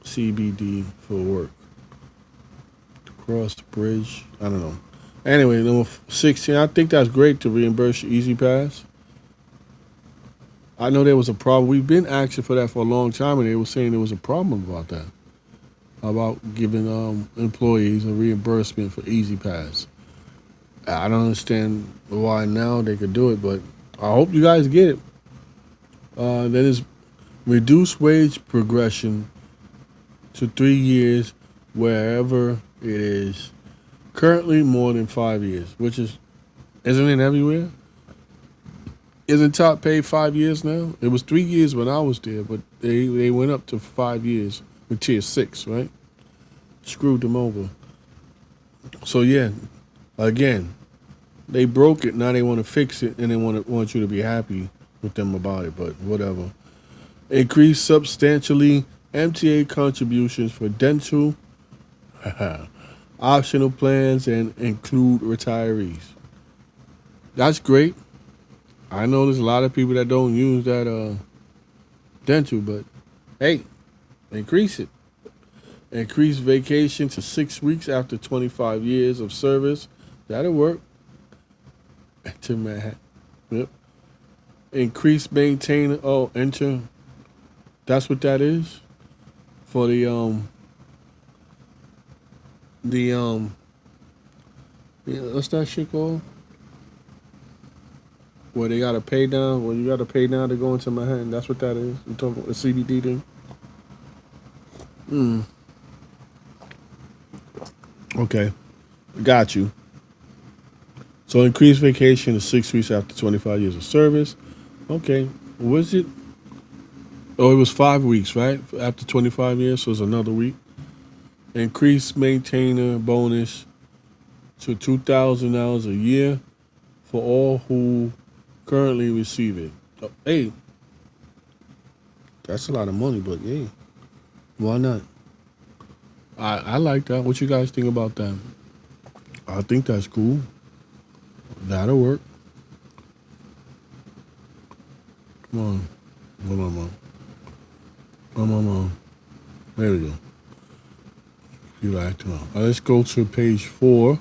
B: CBD for work. Cross the bridge. I don't know. Anyway, number 16. I think that's great to reimburse Easy Pass. I know there was a problem. We've been asking for that for a long time, and they were saying there was a problem about that, about giving employees a reimbursement for Easy Pass. I don't understand why now they could do it, but I hope you guys get it. That is reduced wage progression to 3 years wherever it is. Currently more than 5 years, which isn't it everywhere? Isn't top paid 5 years now? It was 3 years when I was there, but they went up to 5 years with tier 6, right? Screwed them over. So yeah, again, they broke it. Now they want to fix it, and they want you to be happy with them about it. But whatever. Increase substantially MTA contributions for dental, optional plans, and include retirees. That's great. I know there's a lot of people that don't use that dental, but hey, increase it. Increase vacation to 6 weeks after 25 years of service. That'll work. To Manhattan. Yep. Increase maintain. Oh, enter. That's what that is for the what's that shit called? Where they gotta pay down, where you gotta pay down to go into Manhattan. That's what that is. You talking about the CBD thing? Okay, got you. So increased vacation is 6 weeks after 25 years of service. Okay, was it? Oh, it was 5 weeks, right? After 25 years, so it's another week. Increased maintainer bonus to $2,000 a year for all who currently receive it. Oh, hey, that's a lot of money, but hey, why not? I like that. What you guys think about that? I think that's cool. That'll work. Come on. Come on, Mom. Come on, Mom. There we go. You like to know. Let's go to page 4.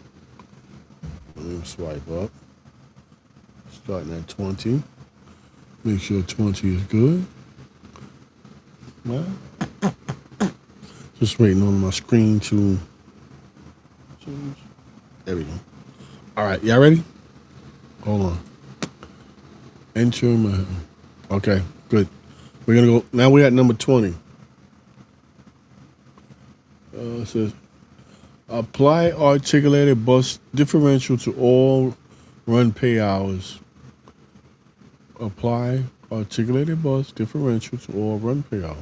B: Let me swipe up. Starting at 20. Make sure 20 is good. Well, just waiting on my screen to change. There we go. All right, y'all ready? Hold on. Enter my. Okay, good. We're gonna go. Now we're at number 20. It says apply articulated bus differential to all run pay hours. Apply articulated bus differential to all run pay hours.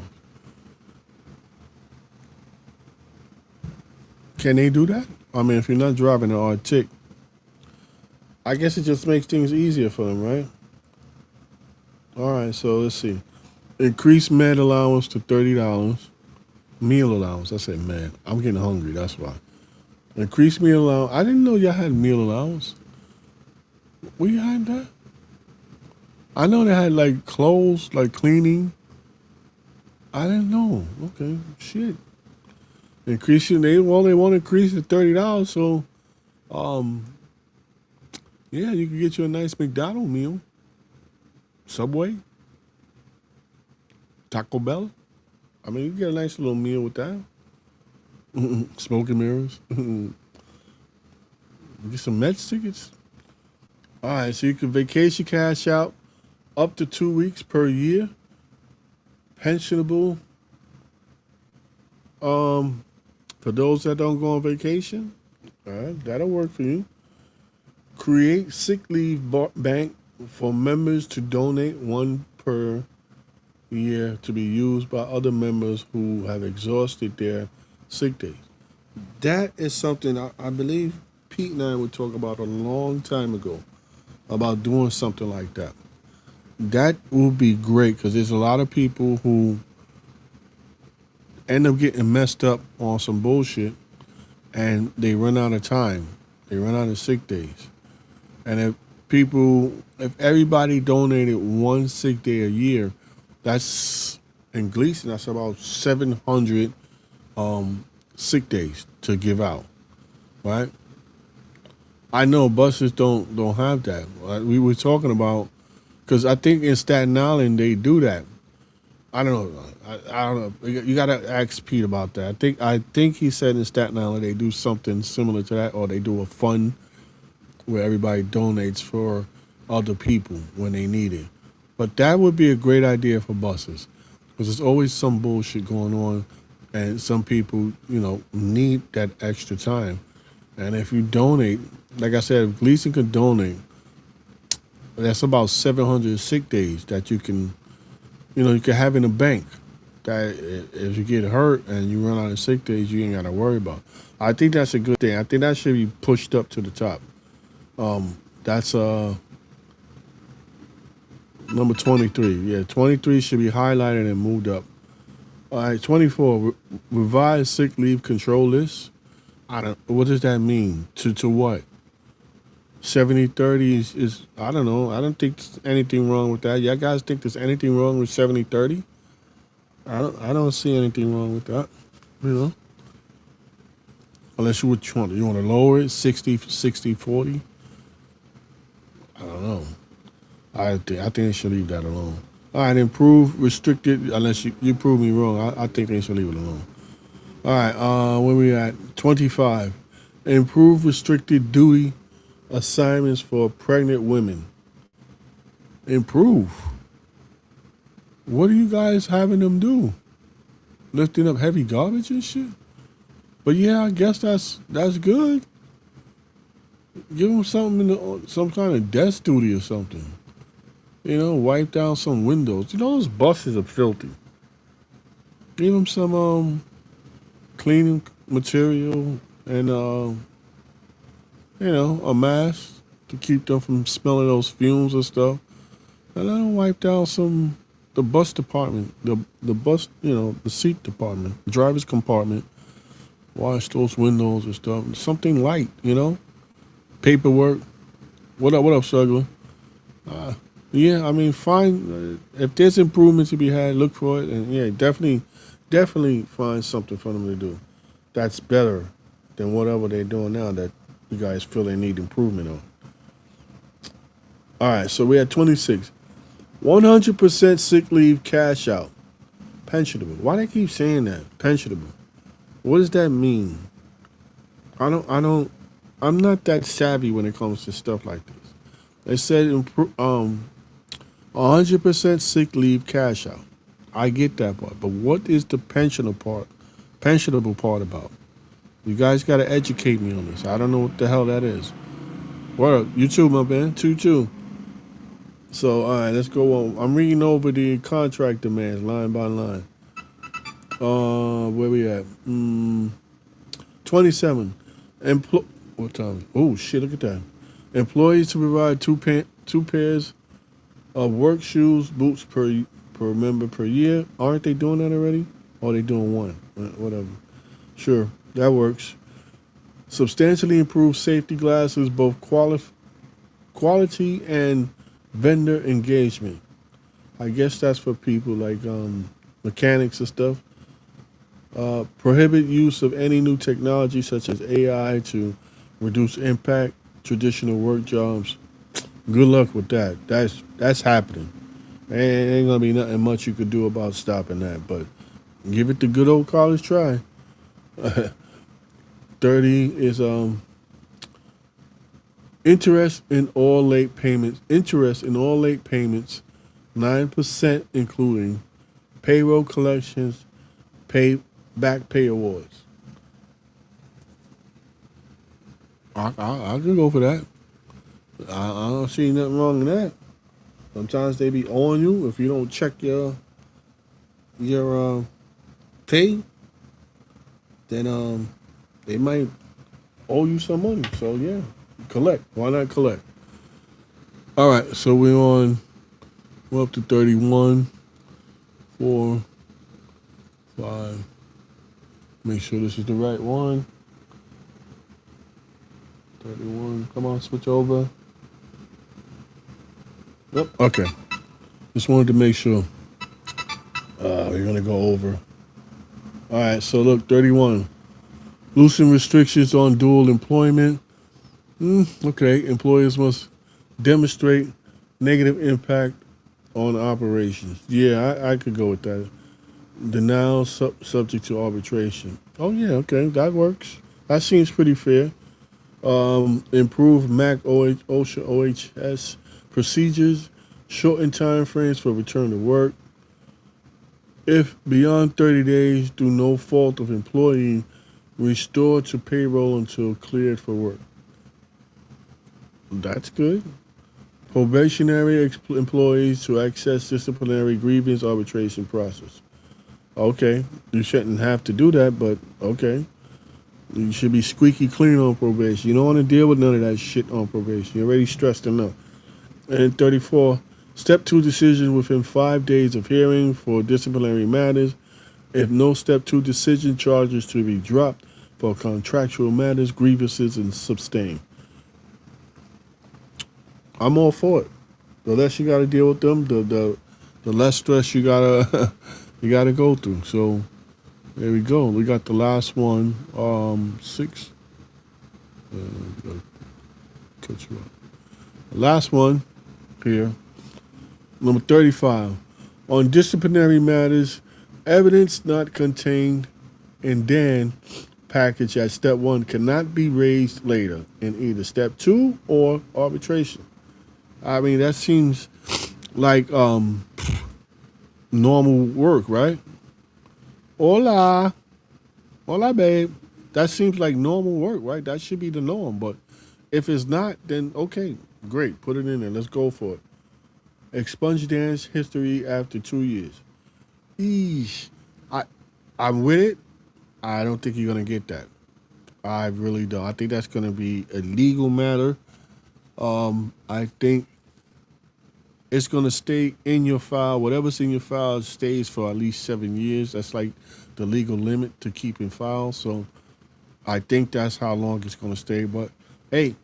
B: Can they do that? I mean, if you're not driving an Artic, I guess it just makes things easier for them, right? All right, so let's see. Increase med allowance to $30. Meal allowance. I said med. I'm getting hungry, that's why. Increase meal allowance. I didn't know y'all had meal allowance. We had that? I know they had like clothes, like cleaning. I didn't know. Okay, shit. Increasing they want to increase it $30, so um yeah, you can get you a nice McDonald's meal. Subway, Taco Bell. I mean, you get a nice little meal with that. Smoking mirrors. Get some Mets tickets. All right, so you can vacation cash out up to 2 weeks per year. Pensionable. For those that don't go on vacation, all right, that'll work for you. Create sick leave bank for members to donate one per year to be used by other members who have exhausted their sick days. That is something I believe Pete and I would talk about a long time ago about doing something like that. That would be great because there's a lot of people who end up getting messed up on some bullshit and they run out of time. They run out of sick days. And if everybody donated one sick day a year, that's in Gleason, that's about 700 sick days to give out, right? I know buses don't have that. We were talking about because I think in Staten Island they do that. I don't know. I don't know. You gotta ask Pete about that. I think he said in Staten Island they do something similar to that, or they do a fund where everybody donates for other people when they need it. But that would be a great idea for buses because there's always some bullshit going on, and some people, need that extra time. And if you donate, like I said, if Gleason could donate, that's about 700 sick days that you can have in a bank. That if you get hurt and you run out of sick days, you ain't got to worry about. I think that's a good thing. I think that should be pushed up to the top. That's number 23. Yeah, 23 should be highlighted and moved up. All right, 24. Revised sick leave control list. What does that mean? To what? 70-30 is I don't know. I don't think there's anything wrong with that. Y'all guys think there's anything wrong with 70-30? I don't see anything wrong with that. Unless you want to lower it 60-40. I don't know. I think they should leave that alone. All right, improve restricted. Unless you prove me wrong, I think they should leave it alone. All right, where we at? 25. Improve restricted duty assignments for pregnant women. improve. What are you guys having them do? Lifting up heavy garbage and shit? But yeah, I guess that's good. Give them something some kind of desk duty or something. Wipe down some windows. Those buses are filthy. Give them some cleaning material and a mask to keep them from smelling those fumes and stuff. And let them wipe down the bus department, the bus, the seat department, the driver's compartment. Wash those windows and stuff. Something light, paperwork. What up, Struggler? Yeah, I mean, fine. If there's improvement to be had, look for it, and yeah, definitely find something for them to do that's better than whatever they're doing now that you guys feel they need improvement on. All right, so we're at 26. 100% sick leave cash out, pensionable. Why they keep saying that? Pensionable. What does that mean? I'm not that savvy when it comes to stuff like this. They said 100% sick leave cash out. I get that part, but what is the pensionable part about? You guys got to educate me on this. I don't know what the hell that is. What up? You too, my man. Two. So, all right, let's go on. I'm reading over the contract demands line by line. Where we at? 27. What time? Oh, shit, look at that. Employees to provide two pairs of work shoes, boots per member per year. Aren't they doing that already? Or are they doing one? Whatever. Sure, that works. Substantially improved safety glasses, both quality and vendor engagement. I guess that's for people like mechanics and stuff. Prohibit use of any new technology such as AI to reduce impact traditional work jobs. Good luck with that. That's happening. Ain't gonna be nothing much you could do about stopping that, but give it the good old college try. 30 is interest in all late payments. 9% including payroll collections, back pay awards. I could go for that. I don't see nothing wrong in that. Sometimes they be on you if you don't check your pay. Then they might owe you some money. So yeah, collect. Why not collect? All right, so we're up to 31, 4, 5. Make sure this is the right one. 31. Come on, switch over. Yep. Okay. Just wanted to make sure. We're gonna go over. All right. So look, 31. Loosen restrictions on dual employment. Okay. Employers must demonstrate negative impact on operations. Yeah, I could go with that. Denial subject to arbitration. Oh yeah. Okay, that works. That seems pretty fair. Improve OSHA OHS procedures, shorten time frames for return to work. If beyond 30 days through no fault of employee, restore to payroll until cleared for work. That's good. Probationary employees to access disciplinary grievance arbitration process. Okay, you shouldn't have to do that, but okay. You should be squeaky clean on probation. You don't want to deal with none of that shit on probation. You're already stressed enough. And 34, step 2 decision within 5 days of hearing for disciplinary matters. If no step 2 decision, charges to be dropped for contractual matters, grievances, and sustain. I'm all for it. The less you got to deal with them, the less stress you gotta you gotta go through. So. There we go. We got the last one. 6. Catch you up. The last one here. Number 35. On disciplinary matters, evidence not contained in Dan package at step 1 cannot be raised later in either step 2 or arbitration. I mean, that seems like normal work, right? Hola, hola, babe. That seems like normal work, right? That should be the norm. But if it's not, then okay, great. Put it in there. Let's go for it. Expunge dance history after 2 years. Eesh. I, I'm with it. I don't think you're gonna get that. I really don't. I think that's gonna be a legal matter. I think it's gonna stay in your file. Whatever's in your file stays for at least 7 years. That's like the legal limit to keep in file. So I think that's how long it's gonna stay. But hey,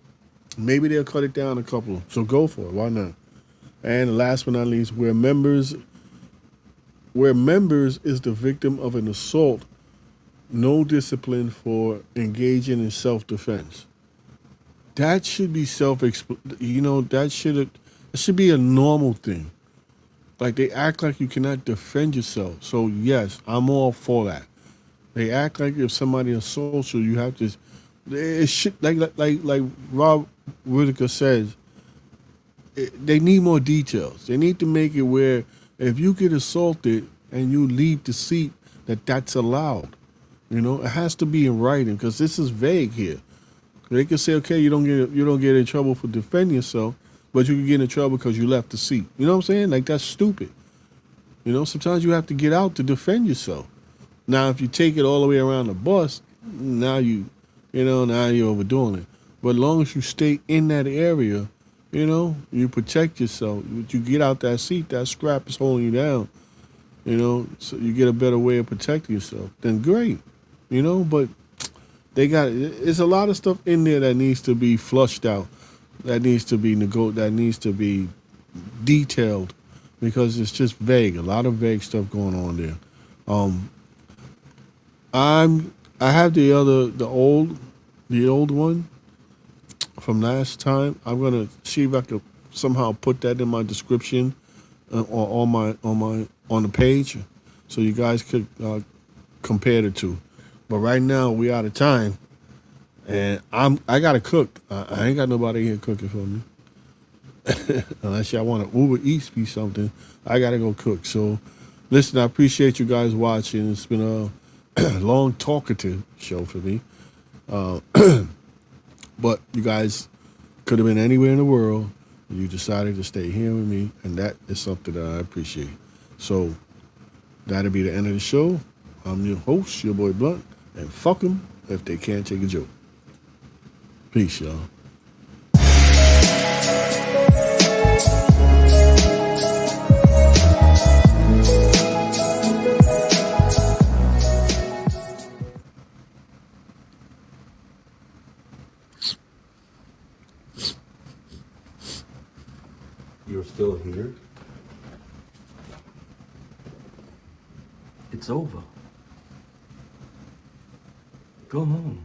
B: maybe they'll cut it down a couple. So go for it. Why not? And last but not least, where members is the victim of an assault, no discipline for engaging in self-defense. That should be that should be a normal thing. Like they act like you cannot defend yourself. So yes, I'm all for that. They act like if somebody assaults you, you have to. It should like Rob Whitaker says. They need more details. They need to make it where if you get assaulted and you leave the seat, that's allowed. It has to be in writing because this is vague here. They can say, okay, you don't get in trouble for defending yourself, but you can get in trouble because you left the seat. You know what I'm saying? Like that's stupid. Sometimes you have to get out to defend yourself. Now, if you take it all the way around the bus, now you're overdoing it. But as long as you stay in that area, you protect yourself. You get out that seat, that scrap is holding you down. So you get a better way of protecting yourself. Then great. But it's a lot of stuff in there that needs to be flushed out. That needs to be that needs to be detailed because it's just vague. A lot of vague stuff going on there. Um, I have the old one from last time. I'm gonna see if I could somehow put that in my description or on the page, so you guys could compare the two. But right now we out of time, and I gotta cook. I ain't got nobody here cooking for me. Unless y'all want to Uber Eats me something, I gotta go cook. So, listen, I appreciate you guys watching. It's been a long talkative show for me, but you guys could have been anywhere in the world. You decided to stay here with me, and that is something that I appreciate. So that'll be the end of the show. I'm your host, your boy Blunt, and fuck them if they can't take a joke. Peace, y'all.
C: You're still here? It's over. Go home.